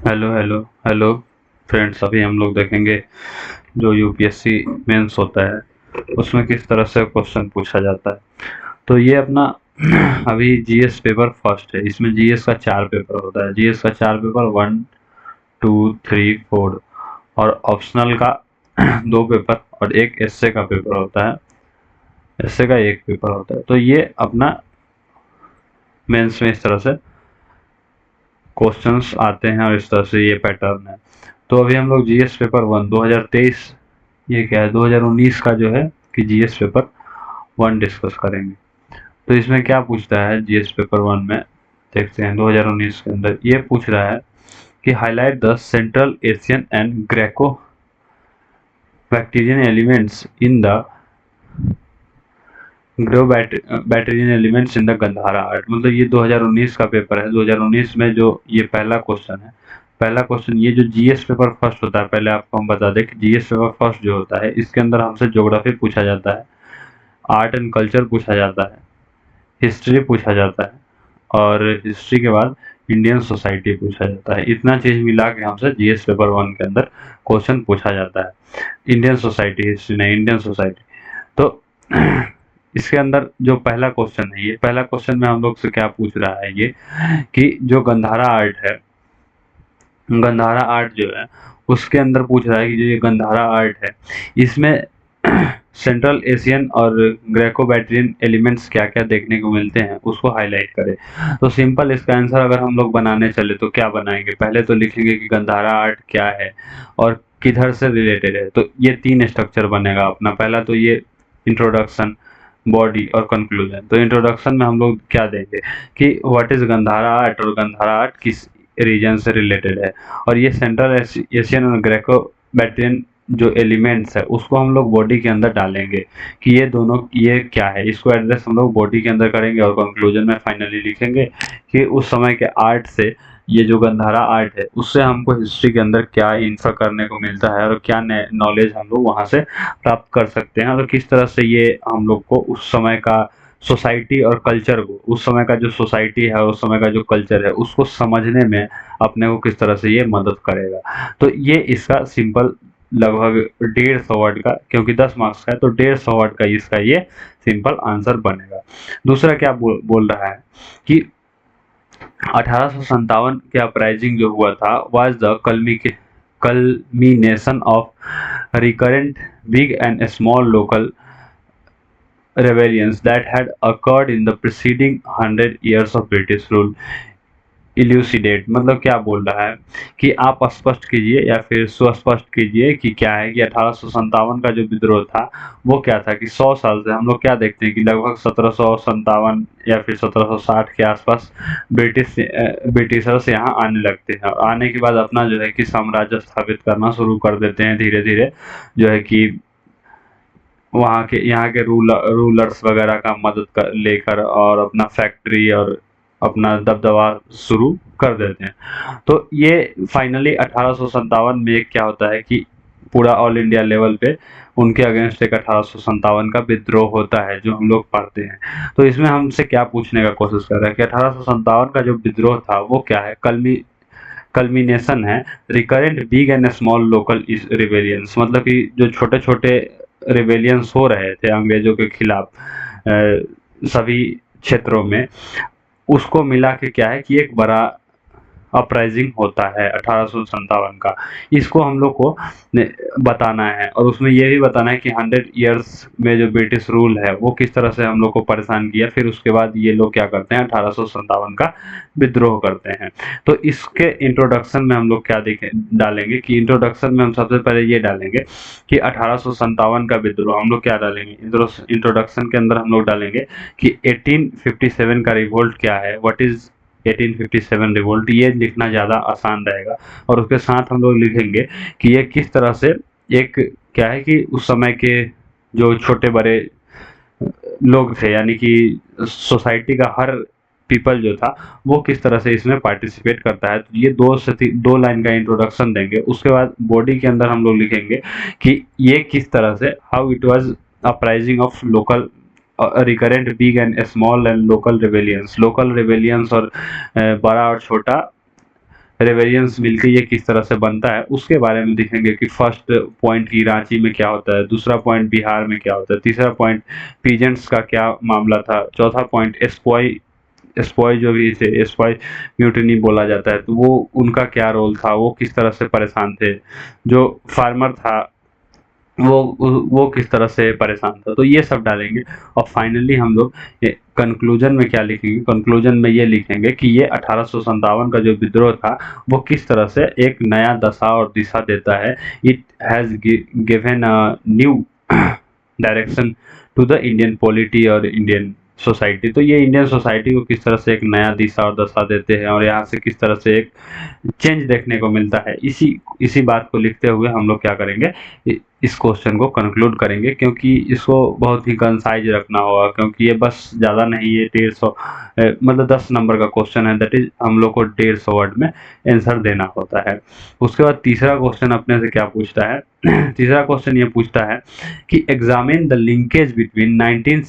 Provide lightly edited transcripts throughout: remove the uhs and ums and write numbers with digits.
Hello hello hello friends, अभी हम लोग देखेंगे जो यूपीएससी मेंस होता है उसमें किस तरह से क्वेश्चन पूछा जाता है। तो ये अपना अभी जीएस पेपर फर्स्ट है। इसमें जीएस का 4 पेपर होता है। जीएस का 4 पेपर 1, 2, 3, 4 और ऑप्शनल का 2 पेपर और एक एसए का पेपर होता है। एसए का 1 पेपर होता है। तो ये अपना मेंस में इस तरह से क्वेश्चंस आते हैं और इस तरह से ये पैटर्न है। तो अभी हम लोग जीएस पेपर 1 2023, ये क्या है 2019 का जो है कि जीएस पेपर 1 डिस्कस करेंगे। तो इसमें क्या पूछता है जीएस पेपर 1 में, देखते हैं 2019 के अंदर ये पूछ रहा है कि highlight the central Asian and Greco Bactrian elements in the grow Bactrian elements in the Gandhara art. मतलब ये 2019 का पेपर है। 2019 में जो ये पहला क्वेश्चन है, पहला क्वेश्चन ये जो जीएस पेपर फर्स्ट होता है, पहले आपको हम बता दें कि जीएस पेपर फर्स्ट जो होता है इसके अंदर हमसे ज्योग्राफी पूछा जाता है, आर्ट एंड कल्चर पूछा जाता है, हिस्ट्री पूछा जाता है और हिस्ट्री के बाद इंडियन सोसाइटी पूछा जाता है। इतना चीज मिला के हमसे जीएस पेपर 1 के अंदर क्वेश्चन पूछा जाता है। इंडियन सोसाइटी, हिस्ट्री नहीं, इंडियन सोसाइटी। तो इसके अंदर जो पहला क्वेश्चन है, ये पहला क्वेश्चन में हम लोग से क्या पूछ रहा है ये कि जो गंधारा आर्ट है, गंधारा आर्ट जो है उसके अंदर पूछ रहा है कि जो ये गंधारा आर्ट है इसमें सेंट्रल एशियन और ग्रेको बैक्टीरियन एलिमेंट्स क्या क्या देखने को मिलते हैं उसको हाईलाइट करें। तो सिंपल इसका आंसर अगर हम लोग बनाने चले तो क्या बनाएंगे, पहले तो लिखेंगे कि गंधारा आर्ट क्या है और किधर से रिलेटेड है। तो ये 3 स्ट्रक्चर बनेगा अपना। पहला तो ये इंट्रोडक्शन, बॉडी और कंक्लूजन। तो इंट्रोडक्शन में हम लोग क्या देंगे कि व्हाट इज गंधारा आर्ट और गंधारा आर्ट किस रीजन से रिलेटेड है, और ये सेंट्रल एशियन और ग्रेको बैक्टीरियन जो एलिमेंट्स है उसको हम लोग बॉडी के अंदर डालेंगे कि ये दोनों ये क्या है, इसको एड्रेस हम लोग बॉडी के अंदर करेंगे और कंक्लूजन में फाइनली लिखेंगे कि उस समय के आर्ट से, ये जो गंधारा आर्ट है उससे हमको हिस्ट्री के अंदर क्या इंफर करने को मिलता है और क्या नॉलेज हम लोग वहाँ से प्राप्त कर सकते हैं और किस तरह से ये हम लोग को उस समय का सोसाइटी और कल्चर को, उस समय का जो सोसाइटी है और उस समय का जो कल्चर है उसको समझने में अपने को किस तरह से ये मदद करेगा। तो ये इसका सिंपल लगभग 150 वर्ड का, क्योंकि 10 मार्क्स का है तो 150 वर्ड का इसका ये सिंपल आंसर बनेगा। दूसरा क्या बोल रहा है कि 1857 के अपराइजिंग जो हुआ था was the culmination of recurrent big and small local rebellions that had occurred in the preceding 100 years of British rule। इल्यूसिडेट मतलब क्या बोल रहा है कि आप स्पष्ट कीजिए या फिर सुस्पष्ट कीजिए कि क्या है कि 1857 का जो विद्रोह था वो क्या था कि 100 साल से हम लोग क्या देखते हैं कि लगभग 1757 या फिर 1760 के आसपास ब्रिटिशर्स यहाँ आने लगते हैं और आने के बाद अपना जो है कि साम्राज्य स्थापित करना शुरू कर देते हैं धीरे धीरे, जो है कि वहाँ के यहाँ के रूलर्स वगैरह का मदद कर लेकर और अपना फैक्ट्री और अपना दबदबा शुरू कर देते हैं। तो ये फाइनली 1857 में क्या होता है कि पूरा ऑल इंडिया लेवल पे उनके अगेंस्ट एक 1857 का विद्रोह होता है जो हम लोग पढ़ते हैं। तो इसमें हमसे क्या पूछने का कोशिश कर रहा है कि 1857 का जो विद्रोह था वो क्या है, कल्मिनेशन है recurrent big and small local rebellions. मतलब कि जो छोटे छोटे रिवेलियंस हो रहे थे अंग्रेजों के खिलाफ सभी क्षेत्रों में, उसको मिला के क्या है कि एक बड़ा अपराइजिंग होता है 1857 का। इसको हम लोग को बताना है और उसमें ये भी बताना है कि 100 इयर्स में जो ब्रिटिश रूल है वो किस तरह से हम लोग को परेशान किया, फिर उसके बाद ये लोग क्या करते हैं 1857 का विद्रोह करते हैं। तो इसके इंट्रोडक्शन में हम लोग क्या देखें डालेंगे कि इंट्रोडक्शन में हम सबसे पहले ये डालेंगे कि 1857 का विद्रोह हम लोग क्या डालेंगे, इंट्रोडक्शन के अंदर हम लोग डालेंगे कि 1857 का रिवोल्ट क्या है, व्हाट इज 1857 रिवोल्ट, ये लिखना ज़्यादा आसान रहेगा। और उसके साथ हम लोग लिखेंगे कि ये किस तरह से एक क्या है कि उस समय के जो छोटे बड़े लोग थे, यानी कि सोसाइटी का हर पीपल जो था वो किस तरह से इसमें पार्टिसिपेट करता है। तो ये 2 लाइन का इंट्रोडक्शन देंगे। उसके बाद बॉडी के अंदर हम लोग लिखेंगे कि ये किस तरह से how it was uprising of local recurrent big and small and local rebellions और बड़ा और छोटा रेवेरियंस मिलके ये किस तरह से बनता है उसके बारे में देखेंगे कि फर्स्ट पॉइंट की रांची में क्या होता है, दूसरा पॉइंट बिहार में क्या होता है, तीसरा पॉइंट पीजेंट्स का क्या मामला था, चौथा पॉइंट एस्पॉय एस्पॉय जो भी इसे एस्पॉय म्यूटिनी बोला जाता है तो वो उनका क्या रोल था, वो किस तरह से परेशान थे, जो फार्मर था वो किस तरह से परेशान था, तो ये सब डालेंगे। और फाइनली हम लोग कंक्लूजन में क्या लिखेंगे, कंक्लूजन में ये लिखेंगे कि ये 1857 का जो विद्रोह था वो किस तरह से एक नया दशा और दिशा देता है। It has given a new direction to the Indian polity और इंडियन सोसाइटी। तो ये इंडियन सोसाइटी को किस तरह से एक नया दिशा और दशा देते हैं और यहाँ से किस तरह से एक चेंज देखने को मिलता है। इसी इसी बात को लिखते हुए हम लोग क्या करेंगे, इस क्वेश्चन को कंक्लूड करेंगे, क्योंकि इसको बहुत ही कंसाइज रखना होगा, क्योंकि ये बस ज़्यादा नहीं, ये 150 मतलब 10 नंबर का क्वेश्चन है, दैट इज हम लोग को 150 वर्ड में आंसर देना होता है। उसके बाद तीसरा क्वेश्चन अपने से क्या पूछता है तीसरा क्वेश्चन ये पूछता है कि examine the linkage between 19th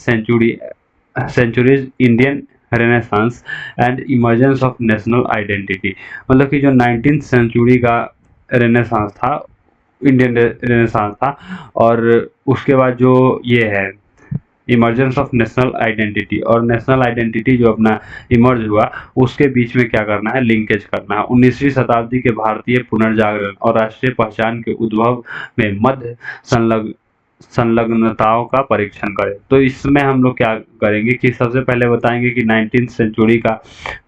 centuries Indian renaissance and emergence of national identity. मतलब कि जो 19th सेंचुरी का रेनेसांस था, इंडियन रेनेसांस था, और उसके बाद जो ये है इमर्जेंस ऑफ नेशनल आइडेंटिटी, और नेशनल आइडेंटिटी जो अपना इमर्ज हुआ उसके बीच में क्या करना है, लिंकेज करना है। 19वीं शताब्दी के भारतीय पुनर्जागरण और राष्ट्रीय पहचान के उद्भव में मध्य संलग्नताओं का परीक्षण करें। तो इसमें हम लोग क्या करेंगे कि सबसे पहले बताएंगे कि 19th सेंचुरी का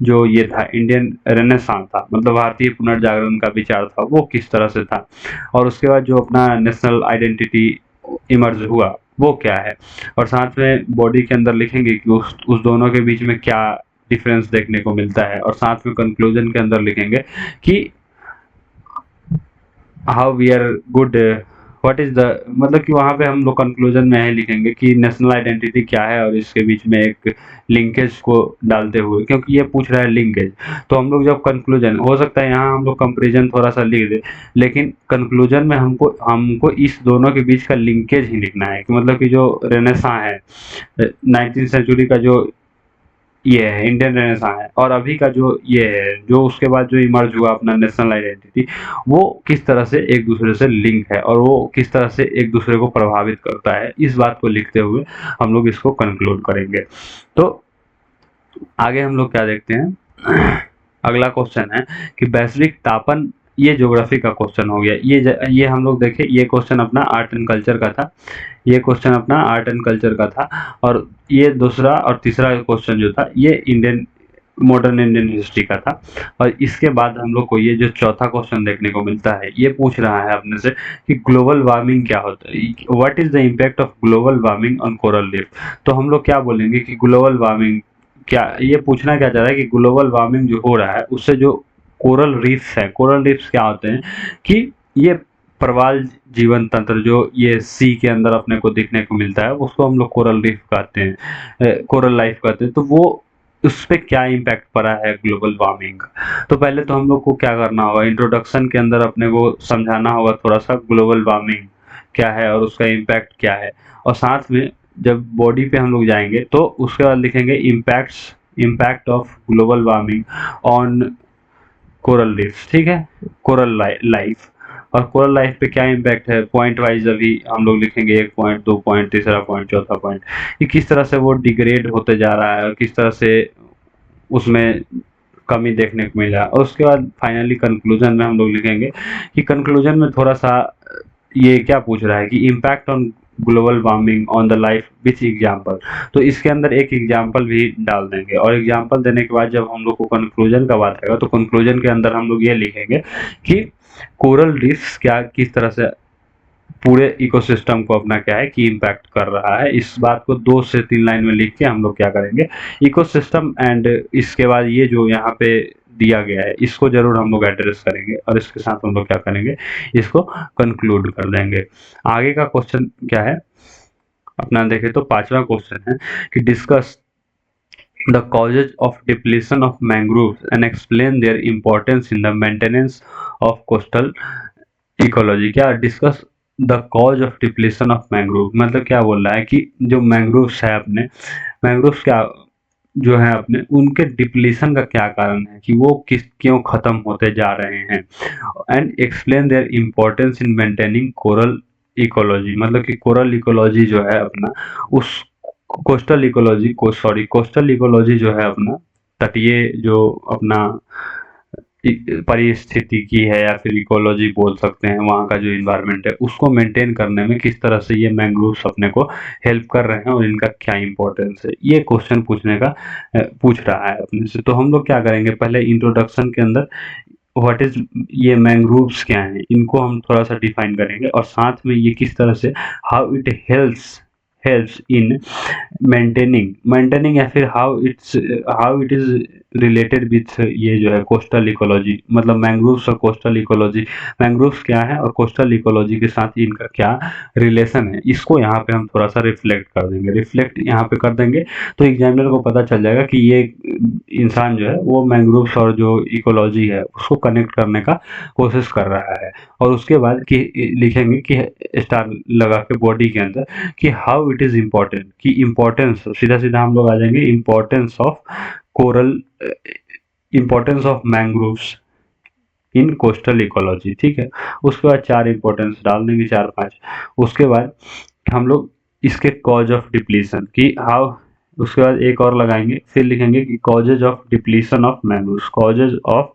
जो ये था इंडियन रेनेसांस था, मतलब भारतीय पुनर्जागरण का विचार था, वो किस तरह से था, और उसके बाद जो अपना नेशनल आइडेंटिटी इमर्ज हुआ वो क्या है, और साथ में बॉडी के अंदर लिखेंगे कि उस दोनों के बीच में क्या डिफरेंस देखने को मिलता है, और साथ में कंक्लूजन के अंदर लिखेंगे कि how we are good what is the, मतलब कि वहाँ पे हम लोग कंक्लूजन में यही लिखेंगे कि नेशनल आइडेंटिटी क्या है, और इसके बीच में एक लिंकेज को डालते हुए, क्योंकि ये पूछ रहा है लिंकेज, तो हम लोग जब कंक्लूजन, हो सकता है यहाँ हम लोग कंपेरिजन थोड़ा सा लिख दे, लेकिन कंक्लूजन में हमको हमको इस दोनों के बीच का लिंकेज ही लिखना है कि मतलब कि जो रेनेसां है 19th सेंचुरी का जो ये है इंडियन रेनेसां है, और अभी का जो ये है जो उसके बाद जो इमर्ज हुआ अपना नेशनल आइडेंटिटी, वो किस तरह से एक दूसरे से लिंक है और वो किस तरह से एक दूसरे को प्रभावित करता है। इस बात को लिखते हुए हम लोग इसको कंक्लूड करेंगे। तो आगे हम लोग क्या देखते हैं अगला क्वेश्चन है कि वैश्विक तापन, ये ज्योग्राफी का क्वेश्चन हो गया। ये हम लोग देखें, ये क्वेश्चन अपना आर्ट एंड कल्चर का था, ये क्वेश्चन अपना आर्ट एंड कल्चर का था, और ये दूसरा और तीसरा क्वेश्चन जो था ये इंडियन मॉडर्न इंडियन हिस्ट्री का था। और इसके बाद हम लोग को ये जो चौथा क्वेश्चन देखने को मिलता है, ये पूछ रहा है अपने से कि ग्लोबल वार्मिंग क्या होता है, what is the impact of global warming on coral reef. तो हम लोग क्या बोलेंगे कि ग्लोबल वार्मिंग क्या, ये पूछना क्या चाह रहा है कि ग्लोबल वार्मिंग जो हो रहा है उससे जो कोरल रीफ्स है, कोरल रीफ्स क्या होते हैं कि ये प्रवाल जीवन तंत्र जो ये सी के अंदर अपने को देखने को मिलता है, उसको हम लोग कोरल रीफ कहते हैं, कोरल लाइफ कहते हैं। तो वो उस पर क्या इम्पैक्ट पड़ा है ग्लोबल वार्मिंग का। तो पहले तो हम लोग को क्या करना होगा, इंट्रोडक्शन के अंदर अपने को समझाना होगा थोड़ा सा ग्लोबल वार्मिंग क्या है और उसका इम्पैक्ट क्या है, और साथ में जब बॉडी पे हम लोग जाएंगे तो उसके बाद लिखेंगे impact of global warming on coral reef, ठीक है, कोरल लाइफ, और कोरल लाइफ पे क्या इम्पैक्ट है पॉइंट वाइज अभी हम लोग लिखेंगे, 1 पॉइंट, 2 पॉइंट, तीसरा पॉइंट, चौथा पॉइंट, कि किस तरह से वो डिग्रेड होते जा रहा है और किस तरह से उसमें कमी देखने को मिला। और उसके बाद फाइनली कंक्लूजन में हम लोग लिखेंगे कि कंक्लूजन में थोड़ा सा ये क्या पूछ रहा है कि impact on global warming on the life which example. तो इसके अंदर एक एग्जाम्पल भी डाल देंगे, और एग्जाम्पल देने के बाद जब हम लोग को कंक्लूजन का बात आएगा तो कंक्लूजन के अंदर हम लोग ये लिखेंगे कि कोरल रीफ्स क्या किस तरह से पूरे इकोसिस्टम को अपना क्या है कि इम्पैक्ट कर रहा है। इस बात को 2 से 3 लाइन में लिख के हम लोग क्या करेंगे, इकोसिस्टम एंड इसके बाद ये जो यहाँ पे दिया गया है इसको जरूर हम लोग एड्रेस करेंगे, और इसके साथ हम लोग क्या करेंगे, इसको कंक्लूड कर देंगे। आगे का क्वेश्चन क्या है अपना देखें तो 5वां क्वेश्चन है कि discuss the causes of depletion of mangroves and explain their importance in the maintenance of coastal ecology। क्या discuss the cause of depletion of mangrove, मतलब क्या बोल रहा है कि जो मैंग्रोव्स है अपने, मैंग्रोव्स क्या जो है अपने, उनके डिप्लीशन का क्या कारण है कि वो किस क्यों खत्म होते जा रहे हैं, and explain there importance in maintaining coral ecology. मतलब कि कोरल इकोलॉजी जो है अपना, उस कोस्टल इकोलॉजी जो है अपना, तटीय जो अपना परिस्थितिकी है या फिर इकोलॉजी बोल सकते हैं, वहाँ का जो इन्वायरमेंट है उसको मेंटेन करने में किस तरह से ये मैंग्रोव्स अपने को हेल्प कर रहे हैं और इनका क्या इंपॉर्टेंस है, ये क्वेश्चन पूछने का पूछ रहा है अपने से। तो हम लोग क्या करेंगे, पहले इंट्रोडक्शन के अंदर व्हाट इज, ये मैंग्रोव्स क्या हैं, इनको हम थोड़ा सा डिफाइन करेंगे, और साथ में ये किस तरह से how it helps helps in maintaining या फिर how it is related with ये जो है कोस्टल इकोलॉजी। मतलब मैंग्रोव्स और कोस्टल इकोलॉजी, मैंग्रोव्स क्या है और कोस्टल इकोलॉजी के साथ इनका क्या रिलेशन है, इसको यहाँ पे हम थोड़ा सा रिफ्लेक्ट कर देंगे। रिफ्लेक्ट यहाँ पे कर देंगे तो एग्जामिनर को पता चल जाएगा कि ये इंसान जो है वो मैंग्रोव्स और जो इकोलॉजी है उसको कनेक्ट करने का कोशिश कर रहा है। और उसके बाद कि लिखेंगे कि स्टार लगा के बॉडी के अंदर कि हाउ इट इज इम्पोर्टेंट, कि इम्पोर्टेंस, सीधा सीधा हम लोग आ जाएंगे importance of coral, importance of mangroves in coastal ecology. ठीक है, उसके बाद चार इंपॉर्टेंस डाल देंगे, चार पांच। उसके बाद हम लोग इसके कॉज ऑफ डिप्लीशन की हाउ, उसके बाद एक और लगाएंगे, फिर लिखेंगे कि causes of depletion of mangroves, causes of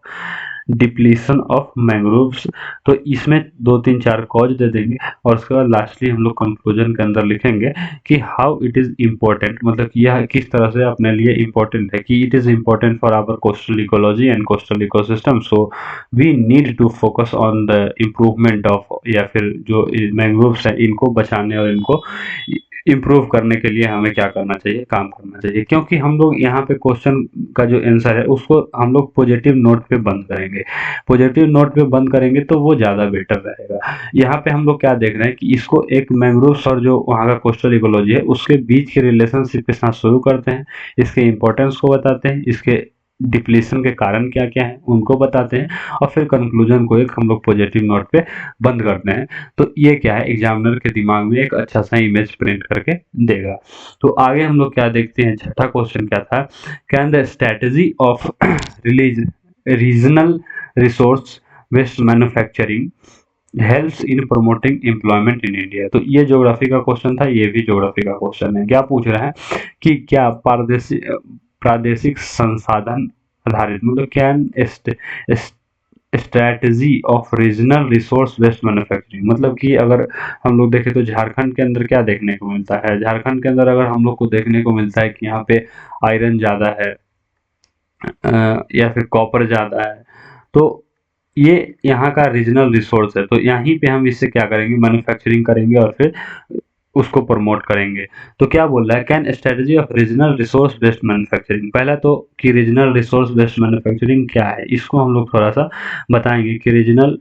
depletion of mangroves. तो इसमें दो तीन चार कॉज दे देंगे, और उसके बाद लास्टली हम लोग कंक्लूजन के अंदर लिखेंगे कि हाउ इट इज इम्पोर्टेंट, मतलब कि यह किस तरह से अपने लिए इम्पोर्टेंट है, कि it is important for our coastal ecology and coastal ecosystem, so we need to focus on the improvement of, या फिर जो मैंग्रोव्स है इनको बचाने और इनको इम्प्रूव करने के लिए हमें क्या करना चाहिए, काम करना चाहिए। क्योंकि हम लोग यहाँ पे क्वेश्चन का जो आंसर है उसको हम लोग पॉजिटिव नोट पे बंद करेंगे, पॉजिटिव नोट पे बंद करेंगे तो वो ज़्यादा बेटर रहेगा। यहाँ पे हम लोग क्या देख रहे हैं कि इसको एक मैंग्रोव्स और जो वहाँ का कोस्टल इकोलॉजी है उसके बीच के रिलेशनशिप के साथ शुरू करते हैं, इसके इम्पोर्टेंस को बताते हैं, इसके डिप्लीशन के कारण क्या क्या है उनको बताते हैं, और फिर कंक्लूजन को एक हम लोग पॉजिटिव नोट पे बंद करते हैं। तो ये क्या है, एग्जामिनर के दिमाग में एक अच्छा सा इमेज प्रिंट करके देगा। तो आगे हम लोग क्या देखते हैं, छठा क्वेश्चन क्या था, can the strategy of release regional resource based manufacturing helps in promoting employment in India. तो ये ज्योग्राफी का क्वेश्चन था, ये भी ज्योग्राफी का क्वेश्चन है। क्या पूछ रहा है कि क्या प्रादेशिक संसाधन आधारित, मतलब can strategy of regional resource based manufacturing, मतलब कि अगर हम लोग देखें तो झारखंड के अंदर क्या देखने को मिलता है, झारखंड के अंदर अगर हम लोग को देखने को मिलता है कि यहाँ पे आयरन ज़्यादा है, या फिर कॉपर ज़्यादा है, तो ये यहाँ का रीजनल रिसोर्स है। तो यहीं पे हम इससे क्या करेंगे, मैन्युफैक्चरिंग करेंगे और फिर उसको प्रमोट करेंगे। तो क्या बोल रहा है, can strategy of regional resource based manufacturing. पहला तो कि रीजनल रिसोर्स बेस्ड मैन्युफैक्चरिंग क्या है, इसको हम लोग थोड़ा सा बताएंगे कि रीजनल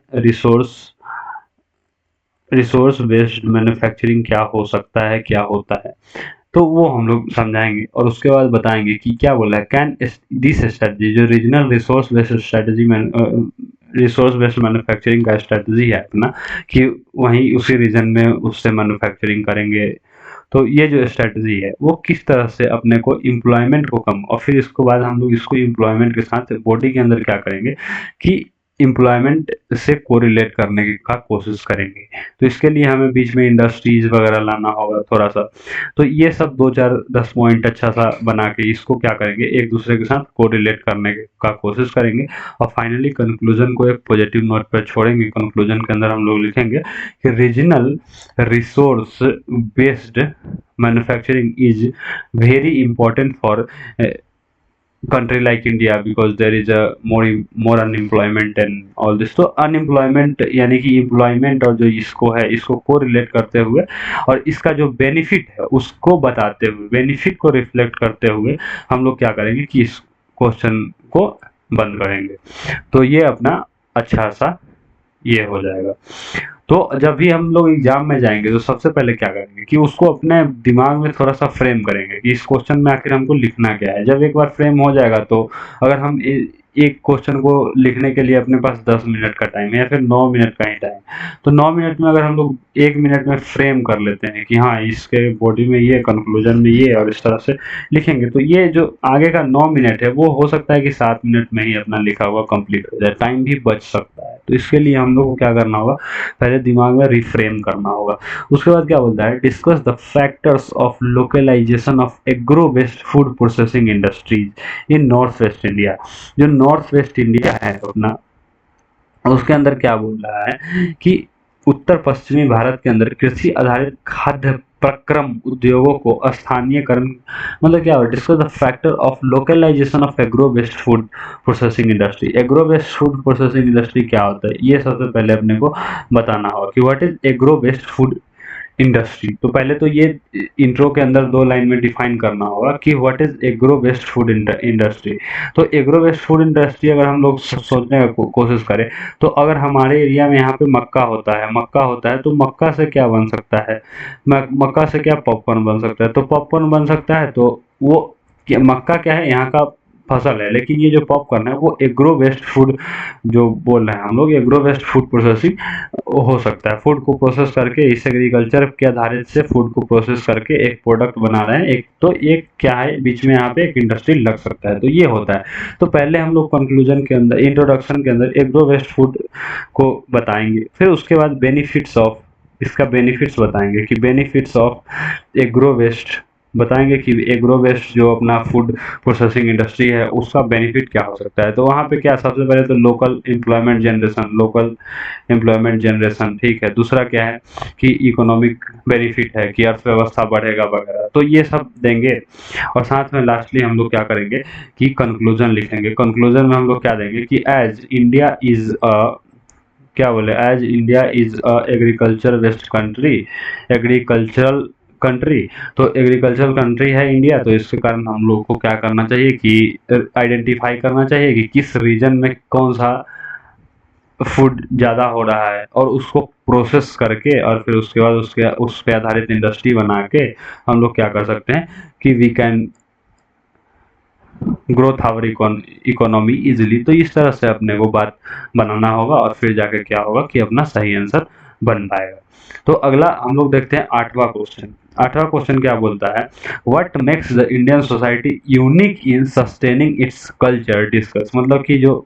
रिसोर्स बेस्ड मैन्युफैक्चरिंग क्या हो सकता है, क्या होता है, तो वो हम लोग समझाएंगे। और उसके बाद बताएंगे कि क्या बोला है, कैन दिस स्ट्रेटजी, जो रीजनल रिसोर्स बेस्ड स्ट्रेटजी में रिसोर्स बेस्ड मैन्युफैक्चरिंग का स्ट्रेटजी है अपना, कि वहीं उसी रीजन में उससे मैन्युफैक्चरिंग करेंगे, तो ये जो स्ट्रेटजी है वो किस तरह से अपने को एम्प्लॉयमेंट को कम, और फिर इसके बाद हम लोग इसको एम्प्लॉयमेंट के साथ बॉडी के अंदर क्या करेंगे कि एम्प्लॉयमेंट से कोरिलेट करने का कोशिश करेंगे। तो इसके लिए हमें बीच में इंडस्ट्रीज वगैरह लाना होगा थोड़ा सा। तो ये सब दो चार 10 पॉइंट अच्छा सा बना के इसको क्या करेंगे, एक दूसरे के साथ कोरिलेट करने का कोशिश करेंगे, और फाइनली कंक्लूजन को एक पॉजिटिव नोट पर छोड़ेंगे। कंक्लूजन के अंदर हम लोग लिखेंगे कि regional resource based manufacturing is very important for country like India because there is a more unemployment and all this। तो अनएम्प्लॉयमेंट यानी कि एम्प्लॉयमेंट और जो इसको है इसको को रिलेट करते हुए और इसका जो बेनिफिट है उसको बताते हुए, बेनिफिट को रिफ्लेक्ट करते हुए हम लोग क्या करेंगे कि इस क्वेश्चन को बंद करेंगे। तो ये अपना अच्छा सा ये हो जाएगा। तो जब भी हम लोग एग्जाम में जाएंगे तो सबसे पहले क्या करेंगे कि उसको अपने दिमाग में थोड़ा सा फ्रेम करेंगे कि इस क्वेश्चन में आखिर हमको लिखना क्या है। जब एक बार फ्रेम हो जाएगा तो अगर हम एक क्वेश्चन को लिखने के लिए अपने पास 10 मिनट का टाइम है या फिर 9 मिनट का ही टाइम, तो 9 मिनट में अगर हम लोग 1 मिनट में फ्रेम कर लेते हैं कि हाँ इसके बॉडी में ये, कंक्लूजन में ये, और इस तरह से लिखेंगे, तो ये जो आगे का 9 मिनट है वो हो सकता है कि 7 मिनट में ही अपना लिखा हुआ कंप्लीट हो जाए, टाइम भी बच सकता है। तो इसके लिए हम लोग को क्या करना होगा, पहले दिमाग में रिफ्रेम करना होगा। उसके बाद क्या बोलता है, discuss the factors of localization of agro based food processing industries in north west India. जो नॉर्थ वेस्ट इंडिया है अपना, उसके अंदर क्या बोल रहा है कि उत्तर पश्चिमी भारत के अंदर कृषि आधारित खाद्य प्रक्रम उद्योगों को स्थानीयकरण, मतलब क्या हो, discuss the factor of localization of agro based food processing industry. Agro based food processing industry क्या होता है, ये सबसे पहले अपने को बताना होगा कि what is agro based food industry. तो पहले तो ये इंट्रो के अंदर 2 लाइन में डिफाइन करना होगा कि what is agro based food industry. तो एग्रो बेस्ड फूड इंडस्ट्री अगर हम लोग सोचने का कोशिश करें, तो अगर हमारे एरिया में यहाँ पे मक्का होता है तो मक्का से क्या बन सकता है, मक्का से क्या पॉपकॉर्न बन सकता है, तो पॉपकॉर्न बन सकता है। तो वो मक्का क्या है, यहाँ का फसल है, लेकिन ये जो पॉपकॉर्न है वो एग्रो बेस्ड फूड, जो बोल रहे हैं हम लोग, एग्रो बेस्ड फूड प्रोसेसिंग हो सकता है। फूड को प्रोसेस करके, इस एग्रीकल्चर के आधारित से फूड को प्रोसेस करके एक प्रोडक्ट बना रहे हैं, एक तो एक क्या है, बीच में यहाँ पे एक इंडस्ट्री लग सकता है, तो ये होता है। तो पहले हम लोग कंक्लूजन के अंदर, इंट्रोडक्शन के अंदर एग्रो बेस्ड फूड को बताएंगे, फिर उसके बाद बेनिफिट्स ऑफ, इसका बेनिफिट्स बताएंगे कि बेनिफिट्स ऑफ एग्रो बेस्ड, बताएंगे कि एग्रो बेस्ड जो अपना फूड प्रोसेसिंग इंडस्ट्री है उसका बेनिफिट क्या हो सकता है। तो वहाँ पे क्या, सबसे पहले तो लोकल एम्प्लॉयमेंट जनरेशन, ठीक है। दूसरा क्या है कि इकोनॉमिक बेनिफिट है कि अर्थव्यवस्था बढ़ेगा वगैरह, तो ये सब देंगे। और साथ में लास्टली हम लोग क्या करेंगे कि कंक्लूजन लिखेंगे। कंक्लूजन में हम लोग क्या देंगे कि एज इंडिया इज क्या बोले, as India is agriculture based country, agricultural country, तो एग्रीकल्चरल कंट्री है इंडिया, तो इसके कारण हम लोग को क्या करना चाहिए कि आइडेंटिफाई करना चाहिए कि किस रीजन में कौन सा फूड ज़्यादा हो रहा है, और उसको प्रोसेस करके और फिर उसके बाद उस पे आधारित इंडस्ट्री बना के हम लोग क्या कर सकते हैं कि we can growth our economy easily. तो इस तरह से अपने को बात बनाना होगा और फिर जाके क्या होगा कि अपना सही आंसर बन पाएगा। तो अगला हम लोग देखते हैं 8वां क्वेश्चन। 8वां क्वेश्चन क्या बोलता है, what makes the Indian society unique in sustaining its culture, discuss. मतलब कि जो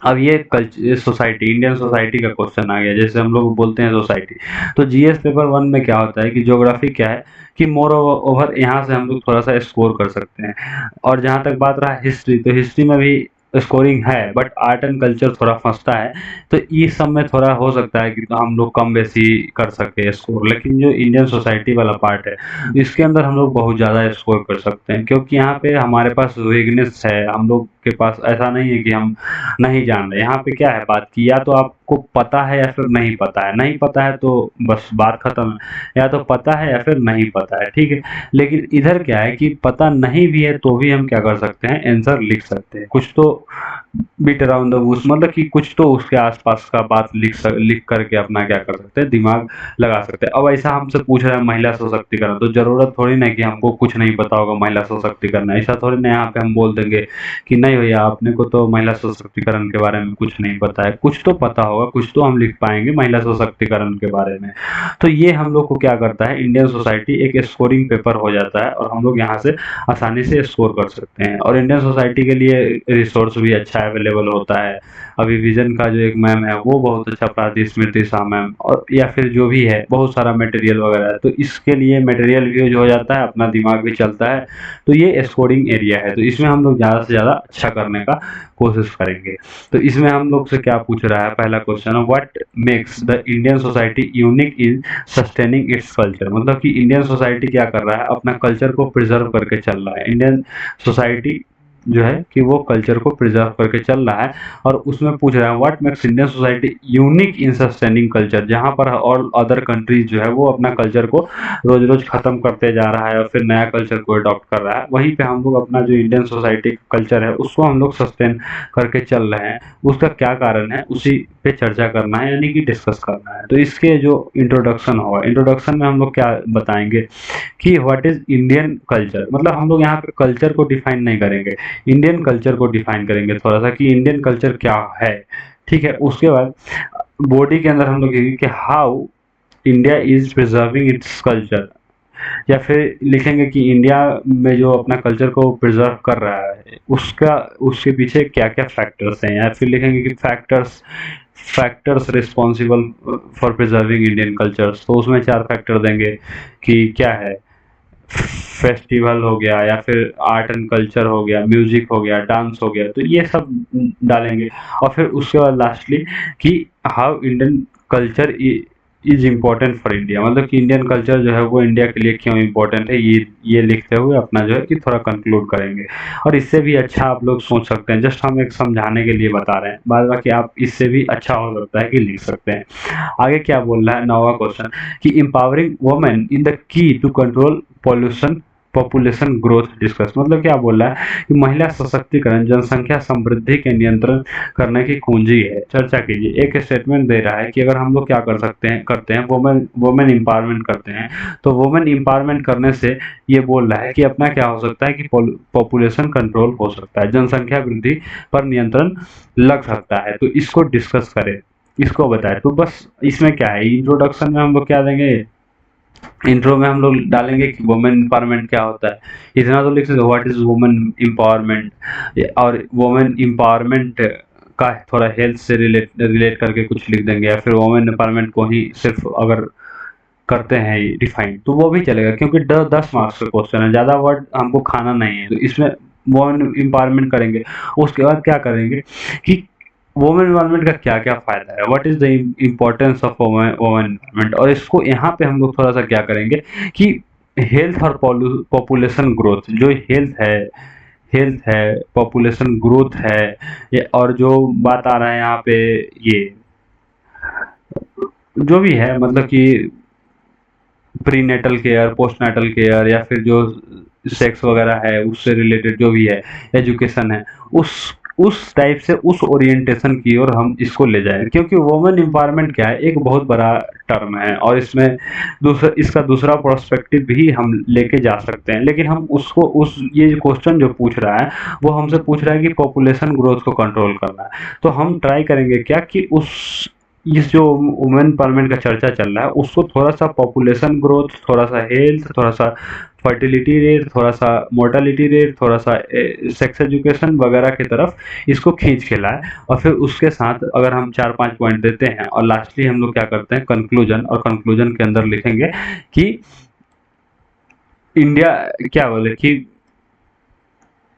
अब ये सोसाइटी, इंडियन सोसाइटी का क्वेश्चन आ गया, जैसे हम लोग बोलते हैं सोसाइटी, तो जीएस पेपर 1 में क्या होता है कि ज्योग्राफी क्या है कि मोर ओवर यहाँ से हम लोग थोड़ा सा स्कोर कर सकते हैं। और जहाँ तक बात रहा हिस्ट्री, तो हिस्ट्री में भी स्कोरिंग है, बट आर्ट एंड कल्चर थोड़ा फंसता है, तो इस सब में थोड़ा हो सकता है कि तो हम लोग कम बेसी कर सके स्कोर। लेकिन जो इंडियन सोसाइटी वाला पार्ट है, इसके अंदर हम लोग बहुत ज़्यादा स्कोर कर सकते हैं, क्योंकि यहाँ पे हमारे पास वेगनेस है, हम लोग के पास ऐसा नहीं है कि हम नहीं जान रहे। यहाँ पे क्या है बात की, या तो आपको पता है या फिर नहीं पता है, नहीं पता है तो बस बात खत्म है, या तो पता है या फिर नहीं पता है, ठीक है। लेकिन इधर क्या है कि पता नहीं भी है तो भी हम क्या कर सकते हैं, आंसर लिख सकते हैं। कुछ तो बीट अराउंड द बुश, मतलब कि कुछ तो उसके आसपास का बात लिख करके अपना क्या कर सकते हैं, दिमाग लगा सकते हैं। अब ऐसा हमसे पूछ रहा है महिला सशक्तिकरण, तो जरूरत थोड़ी ना कि हमको कुछ नहीं पता होगा महिला सशक्तिकरण, ऐसा थोड़ी ना यहाँ पे हम बोल देंगे कि नहीं भैया अपने को तो महिला सशक्तिकरण के बारे में कुछ नहीं पता है। कुछ तो पता होगा, कुछ तो हम लिख पाएंगे महिला सशक्तिकरण के बारे में। तो ये हम लोग को क्या करता है, इंडियन सोसाइटी एक स्कोरिंग पेपर हो जाता है और हम लोग यहाँ से आसानी से स्कोर कर सकते हैं। और इंडियन सोसाइटी के लिए रिसोर्स भी अच्छा अवेलेबल होता है। अभी विजन का जो एक मैम है वो बहुत अच्छा पढ़ाती, स्मृति शाह मैम, और या फिर जो भी है बहुत सारा मटेरियल वगैरह है, तो इसके लिए मटेरियल भी यूज हो जाता है, अपना दिमाग भी चलता है। तो ये स्कोरिंग एरिया है, तो इसमें हम लोग ज़्यादा से ज़्यादा अच्छा करने का कोशिश करेंगे। तो इसमें हम लोग से क्या पूछ रहा है, पहला क्वेश्चन है what makes the Indian society unique in sustaining its culture. मतलब कि इंडियन सोसाइटी क्या कर रहा है, अपना कल्चर को प्रिजर्व करके चल रहा है। इंडियन सोसाइटी जो है कि वो कल्चर को प्रिजर्व करके चल रहा है, और उसमें पूछ रहा है what makes Indian society unique in sustaining culture. जहां पर और अदर कंट्रीज जो है वो अपना कल्चर को रोज रोज खत्म करते जा रहा है और फिर नया कल्चर को अडॉप्ट कर रहा है, वहीं पे हम लोग अपना जो इंडियन सोसाइटी का कल्चर है उसको हम लोग सस्टेन करके चल रहे हैं। उसका क्या कारण है, उसी पे चर्चा करना है, यानी कि डिस्कस करना है। तो इसके जो इंट्रोडक्शन होगा, इंट्रोडक्शन में हम लोग क्या बताएंगे कि व्हाट इज इंडियन कल्चर, मतलब हम लोग यहाँ पे कल्चर को डिफाइन नहीं करेंगे, इंडियन कल्चर को डिफाइन करेंगे थोड़ा सा कि इंडियन कल्चर क्या है। ठीक है, उसके बाद बॉडी के अंदर हम लोग लिखेंगे कि how India is preserving its culture, या फिर लिखेंगे कि इंडिया में जो अपना कल्चर को प्रिजर्व कर रहा है उसका उसके पीछे क्या क्या फैक्टर्स हैं, या फिर लिखेंगे कि factors responsible for preserving Indian cultures. तो उसमें 4 फैक्टर देंगे कि क्या है, फेस्टिवल हो गया, या फिर आर्ट एंड कल्चर हो गया, म्यूजिक हो गया, डांस हो गया, तो ये सब डालेंगे। और फिर उसके बाद लास्टली कि how Indian culture is important for India, मतलब कि इंडियन कल्चर जो है वो इंडिया के लिए क्यों इम्पोर्टेंट है, ये लिखते हुए अपना जो है कि थोड़ा कंक्लूड करेंगे। और इससे भी अच्छा आप लोग सोच सकते हैं, जस्ट हम एक समझाने के लिए बता रहे हैं, बाद बाकी आप इससे भी अच्छा हो सकता है कि लिख सकते हैं। आगे क्या बोल रहा है 9वां क्वेश्चन कि empowering women in the key to control pollution population growth discuss, मतलब क्या बोल रहा है कि महिला सशक्तिकरण जनसंख्या समृद्धि के नियंत्रण करने की कुंजी है, चर्चा कीजिए। एक स्टेटमेंट दे रहा है कि अगर हम लोग क्या कर सकते हैं करते हैं वुमेन वुमेन एम्पावरमेंट करते हैं, तो वुमेन एम्पावरमेंट करने से ये बोल रहा है कि अपना क्या हो सकता है कि पॉपुलेशन कंट्रोल हो सकता है, जनसंख्या वृद्धि पर नियंत्रण लग सकता है। तो इसको डिस्कस करें, इसको बताएं। तो बस इसमें क्या है, इंट्रोडक्शन में हम लोग क्या देंगे, इंट्रो में हम लोग डालेंगे कि वुमेन एम्पावरमेंट क्या होता है, इतना तो लिख सकते हो व्हाट इज वुमेन एम्पावरमेंट, और वुमेन एम्पावरमेंट का थोड़ा हेल्थ से रिलेट करके कुछ लिख देंगे, या फिर वुमेन एम्पावरमेंट को ही सिर्फ अगर करते हैं डिफाइन तो वो भी चलेगा, क्योंकि 10 मार्क्स का क्वेश्चन है, ज़्यादा वर्ड हमको खाना नहीं है, तो इसमें वुमेन एम्पावरमेंट करेंगे। उसके बाद क्या करेंगे कि वुमेन एनवायरनमेंट का क्या क्या फायदा है, what is the importance of women environment, और इसको यहाँ पे हम लोग थोड़ा सा क्या करेंगे कि हेल्थ और पॉपुलेशन ग्रोथ, जो हेल्थ है पॉपुलेशन ग्रोथ है, और जो बात आ रहा है यहाँ पे ये जो भी है, मतलब कि प्रीनेटल केयर, पोस्टनेटल केयर, या फिर जो सेक्स वगैरह है उससे रिलेटेड जो भी है, एजुकेशन है, उस टाइप से उस ओरिएंटेशन की ओर हम इसको ले जाएं, क्योंकि वुमेन एम्पावरमेंट क्या है, एक बहुत बड़ा टर्म है, और इसमें इसका दूसरा प्रोस्पेक्टिव भी हम लेके जा सकते हैं, लेकिन हम उसको ये क्वेश्चन जो पूछ रहा है वो हमसे पूछ रहा है कि पॉपुलेशन ग्रोथ को कंट्रोल करना है। तो हम ट्राई करेंगे क्या कि इस जो वुमेन एम्पावरमेंट का चर्चा चल रहा है उसको थोड़ा सा पॉपुलेशन ग्रोथ, थोड़ा सा हेल्थ, थोड़ा सा फर्टिलिटी रेट, थोड़ा सा मोर्टालिटी रेट, थोड़ा सा सेक्स एजुकेशन वगैरह की तरफ इसको खींच के लाए, और फिर उसके साथ अगर हम 4-5 पॉइंट देते हैं, और लास्टली हम लोग क्या करते हैं कंक्लूजन, और कंक्लूजन के अंदर लिखेंगे कि इंडिया क्या बोले कि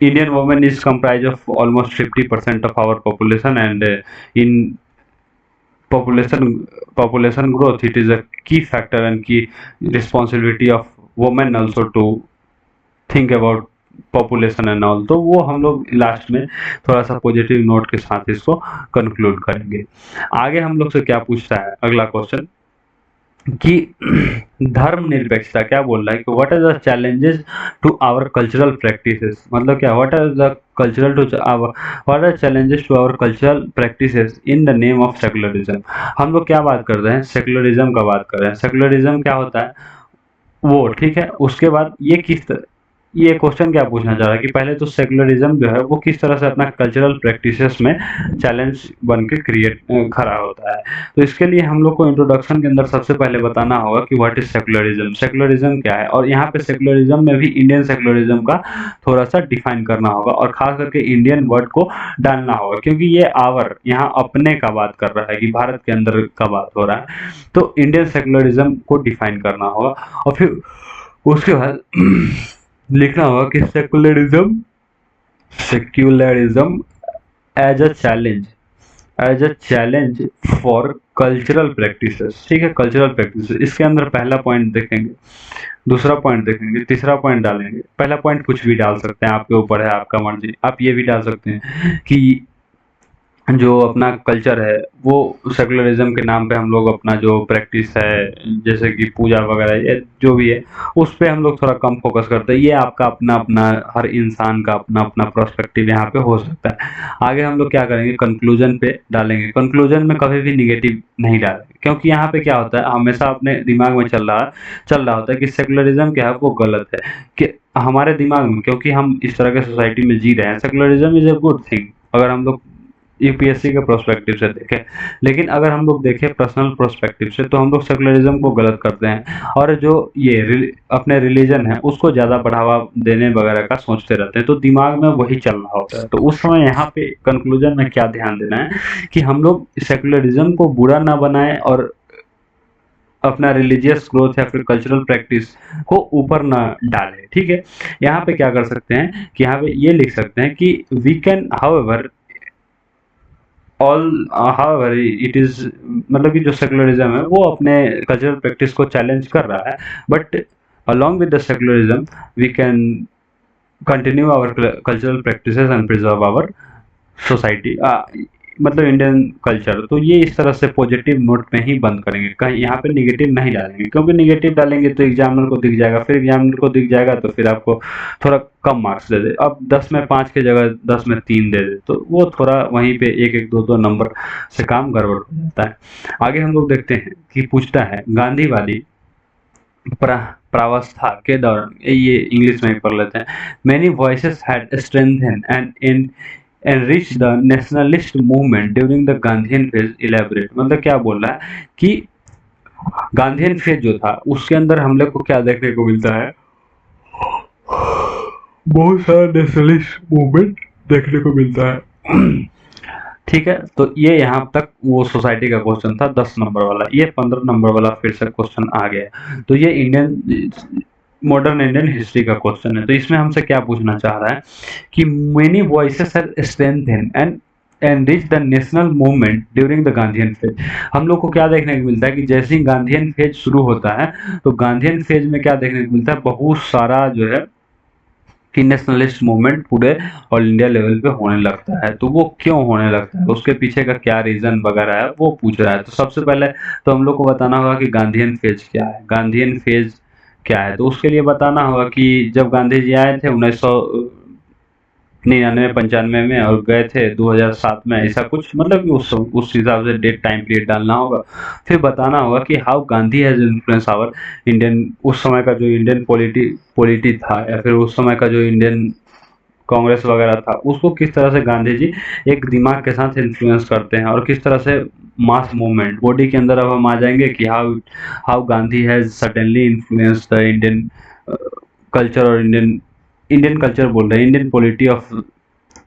Indian women is comprise of almost 50% of our population, and in population growth it is a key factor and key responsibility of women also to think about population and all. तो वो हम लोग last में थोड़ा सा positive note के साथ इसको कंक्लूड करेंगे। आगे हम लोग से क्या पूछता है अगला क्वेश्चन कि धर्मनिरपेक्षता क्या बोल रहा है कि what are the challenges to our cultural practices, मतलब क्या what are the cultural to our what are challenges to our cultural practices in the name of secularism. हम लोग क्या बात कर रहे हैं, सेकुलरिज्म का बात कर रहे हैं। सेकुलरिज्म क्या होता है वो, ठीक है। उसके बाद ये क्वेश्चन क्या पूछना चाह रहा है कि पहले तो सेकुलरिज्म जो है वो किस तरह से अपना कल्चरल प्रैक्टिसेस में चैलेंज बन के खड़ा होता है। तो इसके लिए हम लोग को इंट्रोडक्शन के अंदर सबसे पहले बताना होगा कि व्हाट इज सेकुलरिज्म, सेकुलरिज्म क्या है, और यहाँ पे सेकुलरिज्म में भी इंडियन सेकुलरिज्म का थोड़ा सा डिफाइन करना होगा, और खास करके इंडियन वर्ड को डालना होगा, क्योंकि ये आवर यहाँ अपने का बात कर रहा है कि भारत के अंदर का बात हो रहा है। तो इंडियन सेकुलरिज्म को डिफाइन करना होगा, और फिर उसके बाद लिखना होगा कि secularism as a challenge for cultural practices, ठीक है। कल्चरल प्रैक्टिसेस इसके अंदर पहला पॉइंट देखेंगे, दूसरा पॉइंट देखेंगे, तीसरा पॉइंट डालेंगे। पहला पॉइंट कुछ भी डाल सकते हैं, आपके ऊपर है, आपका मर्जी, आप ये भी डाल सकते हैं कि जो अपना कल्चर है वो सेकुलरिज्म के नाम पे हम लोग अपना जो प्रैक्टिस है जैसे कि पूजा वगैरह ये जो भी है उस पे हम लोग थोड़ा कम फोकस करते हैं। ये आपका अपना अपना हर इंसान का अपना अपना पर्सपेक्टिव यहाँ पे हो सकता है। आगे हम लोग क्या करेंगे, कंक्लूजन पे डालेंगे। कंक्लूजन में कभी भी निगेटिव नहीं डालेंगे, क्योंकि यहाँ पे क्या होता है हमेशा अपने दिमाग में चल रहा होता है कि सेकुलरिज्म क्या है वो गलत है। कि हमारे दिमाग में, क्योंकि हम इस तरह के सोसाइटी में जी रहे हैं, secularism is a good thing अगर हम लोग यूपीएससी के प्रोस्पेक्टिव से देखें। लेकिन अगर हम लोग देखें पर्सनल प्रोस्पेक्टिव से तो हम लोग सेकुलरिज्म को गलत करते हैं और जो ये अपने रिलीजन है उसको ज़्यादा बढ़ावा देने वगैरह का सोचते रहते हैं, तो दिमाग में वही चल रहा होता है। तो उस समय यहाँ पे कंक्लूजन में क्या ध्यान देना है कि हम लोग सेकुलरिज्म को बुरा ना बनाएं और अपना रिलीजियस ग्रोथ या फिर कल्चरल प्रैक्टिस को ऊपर ना डालें। ठीक है, यहाँ पे क्या कर सकते हैं कि यहाँ पे ये लिख सकते हैं कि we can however all however it is, मतलब कि जो सेकुलरिज्म है वो अपने कल्चरल प्रैक्टिस को चैलेंज कर रहा है, but along with the secularism we can continue our cultural practices and preserve our society, मतलब इंडियन कल्चर। तो ये इस तरह से पॉजिटिव नोट में ही बंद करेंगे, कहीं यहाँ पे निगेटिव नहीं डालेंगे, क्योंकि निगेटिव डालेंगे तो एग्जामिनर को दिख जाएगा, फिर एग्जामिनर को दिख जाएगा तो फिर आपको थोड़ा कम मार्क्स दे दे। अब 10 में 5 की जगह 10 में 3 दे दे तो वो थोड़ा वहीं पे एक एक दो दो नंबर से काम गड़बड़ हो जाता है। आगे हम लोग देखते हैं कि पूछता है गांधीवादी प्रावस्था के दौरान, ये इंग्लिश में ही पढ़ लेते हैं, many voices had strengthen and enrich the nationalist movement during the Gandhian phase elaborate। मतलब क्या बोल रहा है कि गांधीयन फेज जो था उसके अंदर हम लोग को क्या देखने को मिलता है, बहुत सारा नेशनलिस्ट मूवमेंट देखने को मिलता है। ठीक है, तो ये यहाँ तक वो सोसाइटी का क्वेश्चन था 10 नंबर वाला। ये 15 नंबर वाला फिर से क्वेश्चन आ गया, तो ये इंडियन मॉडर्न इंडियन हिस्ट्री का क्वेश्चन है। तो इसमें हमसे क्या पूछना चाह रहा है कि many voices are strengthen and enrich the national movement during the Gandhian phase. हम लोग को क्या देखने को मिलता है कि जैसे ही गांधीयन फेज शुरू होता है तो गांधीयन फेज में क्या देखने को मिलता है, बहुत सारा जो है कि नेशनलिस्ट मूवमेंट पूरे ऑल इंडिया लेवल पे होने लगता है। तो वो क्यों होने लगता है, उसके पीछे का क्या रीजन वगैरह है वो पूछ रहा है। तो सबसे पहले तो हम लोग को बताना होगा कि गांधीयन फेज क्या है, गांधीयन फेज क्या है। तो उसके लिए बताना होगा कि जब गांधी जी आए थे 1999-95 में और गए थे 2007 में, ऐसा कुछ, मतलब कि उस हिसाब से डेट टाइम पीरियड डालना होगा। फिर बताना होगा कि how Gandhi has influence our Indian, उस समय का जो इंडियन पॉलिटी था या फिर उस समय का जो इंडियन कांग्रेस वगैरह था उसको किस तरह से गांधी जी एक दिमाग के साथ इन्फ्लुएंस करते हैं, और किस तरह से मास मूवमेंट बॉडी के अंदर अब हम आ जाएंगे कि how how Gandhi has suddenly influence the Indian culture, और इंडियन इंडियन कल्चर बोल रहे हैं, Indian polity of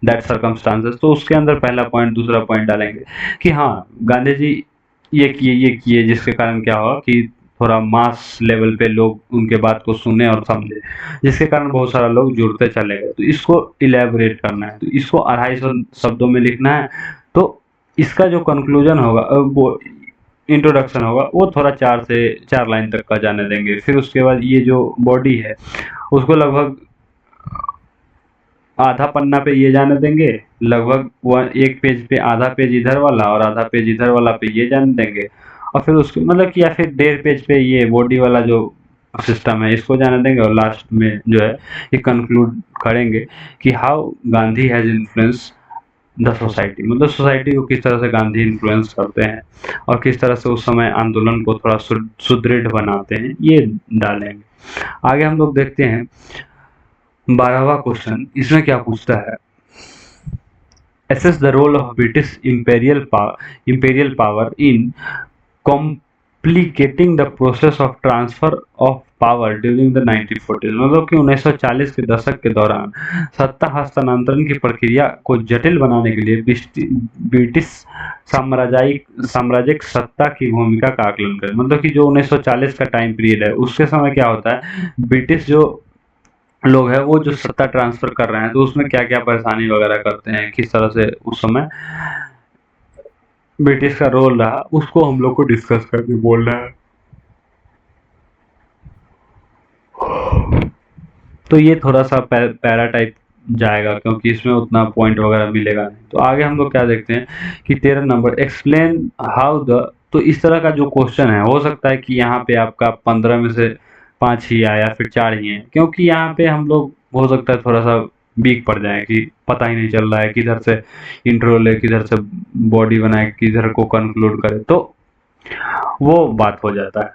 that circumstances. तो उसके अंदर पहला पॉइंट दूसरा पॉइंट डालेंगे कि हाँ गांधी जी ये किए जिसके कारण क्या हुआ कि थोड़ा मास लेवल पे लोग उनके बात को सुने और समझे, जिसके कारण बहुत सारा लोग जुड़ते चले गए। तो इसको इलेबोरेट करना है, तो इसको 250 शब्दों में लिखना है। तो इसका जो कंक्लूजन होगा वो इंट्रोडक्शन होगा वो थोड़ा 4 लाइन तक का जाने देंगे। फिर उसके बाद ये जो बॉडी है उसको लगभग आधा पन्ना पे ये जाने देंगे, लगभग एक पेज पे आधा पेज इधर वाला और आधा पेज इधर वाला पे ये जाने देंगे, और फिर उसके मतलब कि या फिर 1.5 पेज पे ये बॉडी वाला जो सिस्टम है इसको जाने देंगे, और लास्ट में जो है ये कंक्लूड करेंगे कि how Gandhi has influence the society, मतलब सोसाइटी को किस तरह से गांधी इन्फ्लुएंस करते हैं और किस तरह से उस समय आंदोलन को थोड़ा सुदृढ़ बनाते हैं, ये डालेंगे। आगे हम लोग देखते हैं 12वां क्वेश्चन। इसमें क्या पूछता है, assess the role of British imperial power in complicating the process of transfer of power during the 1940s। मतलब कि 1940 के दशक के दौरान सत्ता हस्तांतरण की प्रक्रिया को जटिल बनाने के लिए ब्रिटिश साम्राज्यिक सत्ता की भूमिका का आकलन करें। मतलब कि जो 1940 का टाइम पीरियड है उसके समय क्या होता है, ब्रिटिश जो लोग हैं वो जो सत्ता ट्रांसफर कर रहे हैं तो उसमें क्या क्या परेशानी वगैरह करते हैं, किस तरह से उस समय ब्रिटिश का रोल रहा, उसको हम लोग को डिस्कस करके बोल रहा है। तो ये थोड़ा सा पैरा टाइप जाएगा क्योंकि इसमें उतना पॉइंट वगैरह मिलेगा नहीं। तो आगे हम लोग क्या देखते हैं कि 13 नंबर एक्सप्लेन हाउ द, तो इस तरह का जो क्वेश्चन है हो सकता है कि यहाँ पे आपका 15 में से 5 ही आया या फिर 4 ही हैं, क्योंकि यहाँ पे हम लोग हो सकता है थोड़ा सा वीक पड़ जाए कि पता ही नहीं चल रहा है किधर से इंट्रो ले, किधर से बॉडी बनाए, किधर को कंक्लूड करे, तो वो बात हो जाता है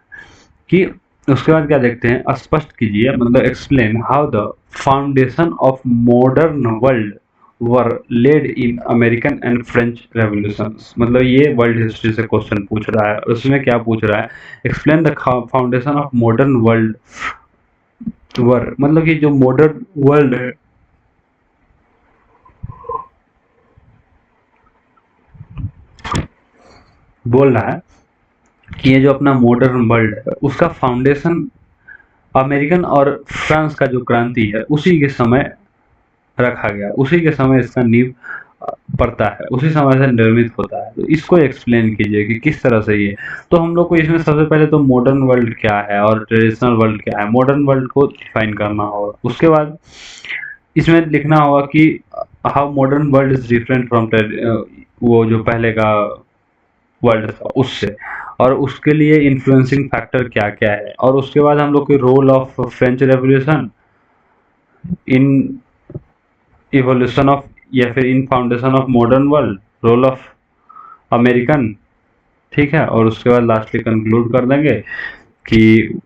कि उसके बाद क्या देखते हैं, स्पष्ट कीजिए, मतलब explain how the foundation of modern world were led in American and French revolutions. मतलब ये वर्ल्ड हिस्ट्री से क्वेश्चन पूछ रहा है। उसमें क्या पूछ रहा है, explain the foundation of modern world war, मतलब कि जो मॉडर्न वर्ल्ड है, बोल रहा है कि ये जो अपना मॉडर्न वर्ल्ड है उसका फाउंडेशन अमेरिकन और फ्रांस का जो क्रांति है उसी के समय रखा गया, उसी के समय इसका नींव पड़ता है, उसी समय से निर्मित होता है। तो इसको एक्सप्लेन कीजिए कि किस तरह से ये, तो हम लोग को इसमें सबसे पहले तो मॉडर्न वर्ल्ड क्या है और ट्रेडिशनल वर्ल्ड क्या है, मॉडर्न वर्ल्ड को डिफाइन करना होगा। उसके बाद इसमें लिखना होगा कि how modern world is different from वो जो पहले का वर्ल्ड था उससे, और उसके लिए इन्फ्लुएंसिंग फैक्टर क्या क्या है। और उसके बाद हम लोग के role of French revolution in evolution of, या फिर in foundation of modern world, role of American, ठीक है। और उसके बाद लास्टली कंक्लूड कर देंगे कि